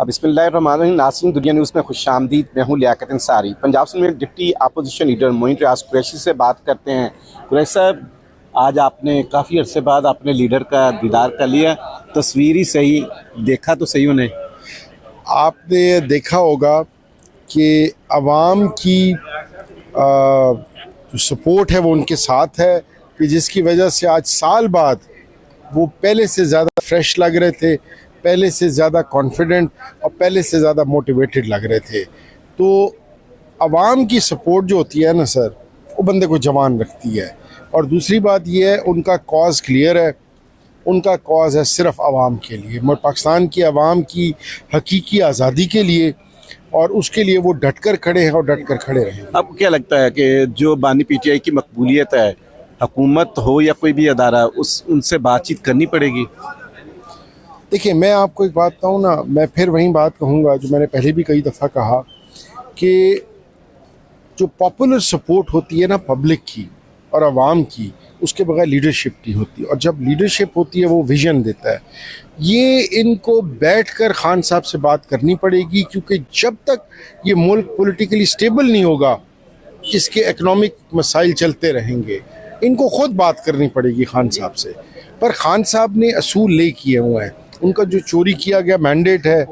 अब बिस्मिल्लाहिर्रहमानिर्रहीम। नाज़रीन, दुनिया न्यूज़ में खुशामदीद। मैं हूँ लियाकत अंसारी। पंजाब से में deputy opposition leader Moin Riaz Qureshi से बात करते हैं। कुरैशी साहब, आज आपने काफ़ी अरसे बाद अपने लीडर का दीदार कर लिया। तस्वीर ही सही, देखा तो सही उन्हें। आपने देखा होगा कि आवाम की जो सपोर्ट है वो उनके साथ है, कि जिसकी वजह से आज साल बाद वो पहले से ज़्यादा फ्रेश लग रहे थे, पहले से ज़्यादा कॉन्फिडेंट और पहले से ज़्यादा मोटिवेटेड लग रहे थे। तो आवाम की सपोर्ट जो होती है ना सर, वो बंदे को जवान रखती है। और दूसरी बात ये है, उनका कॉज क्लियर है। उनका कॉज है सिर्फ आवाम के लिए, पाकिस्तान की आवाम की हकीकी आज़ादी के लिए, और उसके लिए वो डट कर खड़े हैं और डट कर खड़े रहें। आपको क्या लगता है कि जो बानी पीटीआई की मकबूलियत है, हुकूमत हो या कोई भी अदारा, उनसे बातचीत करनी पड़ेगी? देखिए, मैं आपको एक बात कहूँ ना, मैं फिर वही बात कहूँगा जो मैंने पहले भी कई दफ़ा कहा, कि जो पॉपुलर सपोर्ट होती है ना पब्लिक की और आवाम की, उसके बगैर लीडरशिप नहीं होती। और जब लीडरशिप होती है वो विजन देता है। ये इनको बैठकर खान साहब से बात करनी पड़ेगी, क्योंकि जब तक ये मुल्क पॉलिटिकली स्टेबल नहीं होगा, इसके इकनॉमिक मसाइल चलते रहेंगे। इनको ख़ुद बात करनी पड़ेगी खान साहब से। पर खान साहब ने असूल ले किए हुए हैं। उनका जो चोरी किया गया मैंडेट है,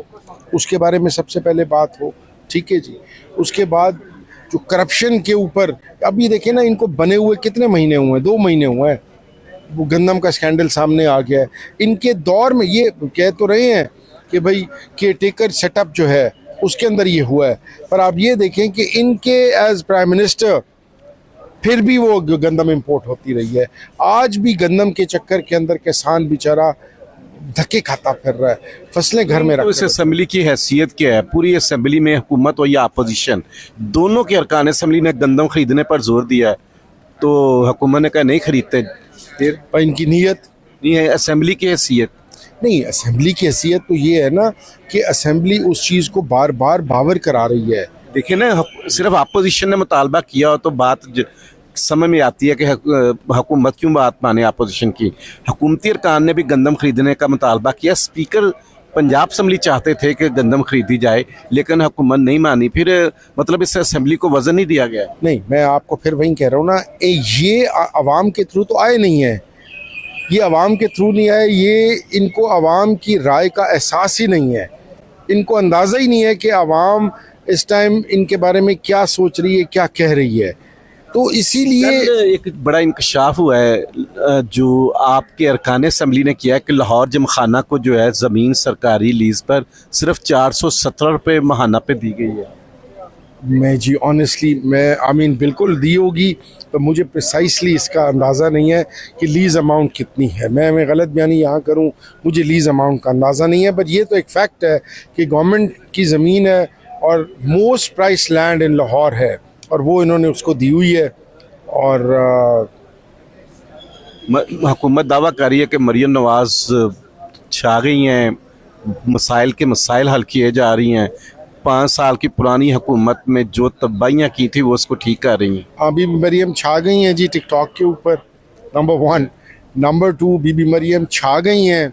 उसके बारे में सबसे पहले बात हो, ठीक है जी। उसके बाद जो करप्शन के ऊपर, अभी देखें ना, इनको बने हुए कितने महीने हुए हैं, 2 महीने हुए हैं, वो गंदम का स्कैंडल सामने आ गया है। इनके दौर में ये कह तो रहे हैं कि भाई केयर टेकर सेटअप जो है उसके अंदर ये हुआ है, पर आप ये देखें कि इनके एज प्राइम मिनिस्टर फिर भी वो गंदम इंपोर्ट होती रही है। आज भी गंदम के चक्कर के अंदर किसान बेचारा धक्के खाता फिर रहा है, फसलें घर में रख। तो इस असेंबली की हैसियत क्या है? पूरी असेंबली में हुकूमत हो या अपोजिशन, दोनों के अरकान असेंबली ने गंदम खरीदने पर जोर दिया है, तो हुकूमत ने कहा नहीं खरीदते। फिर पर इनकी नीयत नहीं है असेंबली की हैसियत। नहीं, असेंबली की हैसियत तो ये है ना कि असेंबली उस चीज़ को बार बार बावर करा रही है। देखिए ना, सिर्फ अपोजिशन ने मुतालबा किया हो तो बात समझ में आती है कि हुकूमत क्यों बात माने अपोजिशन की। हुकूमती अरकान ने भी गंदम खरीदने का मुतालबा किया। स्पीकर पंजाब असेंबली चाहते थे कि गंदम खरीदी जाए, लेकिन हुकूमत नहीं मानी। फिर मतलब इस असेंबली को वजन नहीं दिया गया। नहीं, मैं आपको फिर वही कह रहा हूँ ना, ये आवाम के थ्रू तो आए नहीं है। ये आवाम के थ्रू नहीं आए, ये इनको आवाम की राय का एहसास ही नहीं है। इनको अंदाज़ा ही नहीं है कि आवाम इस टाइम इनके बारे में क्या सोच रही है, क्या कह रही है। तो इसीलिए एक बड़ा इंकशाफ हुआ है जो आपके अरकान असेंबली ने किया है कि लाहौर जमखाना को जो है ज़मीन सरकारी लीज पर सिर्फ 417 रुपये महाना पे दी गई है। मैं जी ऑनेस्टली मैं बिल्कुल दी होगी, तो मुझे प्रिसाइसली इसका अंदाज़ा नहीं है कि लीज़ अमाउंट कितनी है। मैं गलत बयानी यहाँ करूँ, मुझे लीज़ अमाउंट का अंदाज़ा नहीं है। बट ये तो एक फैक्ट है कि गवर्नमेंट की ज़मीन है और most price land in Lahore है, और वो इन्होंने उसको दी हुई है। और हुकूमत दावा कर रही है कि मरियम नवाज़ छा गई हैं, मसाइल के मसाइल हल किए जा रही हैं। 5 साल की पुरानी हुकूमत में जो तबाहियाँ की थी वो उसको ठीक कर रही हैं। अभी मरियम छा गई हैं जी टिकटॉक के ऊपर, नंबर 1। नंबर 2, बीबी मरियम छा गई हैं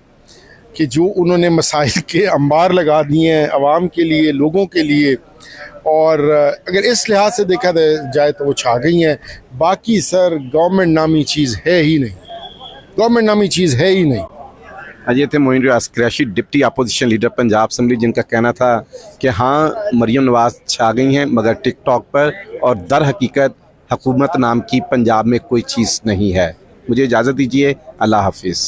कि जो उन्होंने मसाइल के अंबार लगा दिए हैं आवाम के लिए, लोगों के लिए। और अगर इस लिहाज से देखा जाए तो वो छा गई हैं। बाकी सर गवर्नमेंट नामी चीज़ है ही नहीं, गवर्नमेंट नामी चीज़ है ही नहीं। आज ये थे Moin Riaz Qureshi, deputy opposition leader Punjab assembly, जिनका कहना था कि हाँ मरियम नवाज़ छा गई हैं मगर टिकटॉक पर, और दर हकीकत हुकूमत नाम की पंजाब में कोई चीज़ नहीं है। मुझे इजाज़त दीजिए, अल्लाह हाफिज़।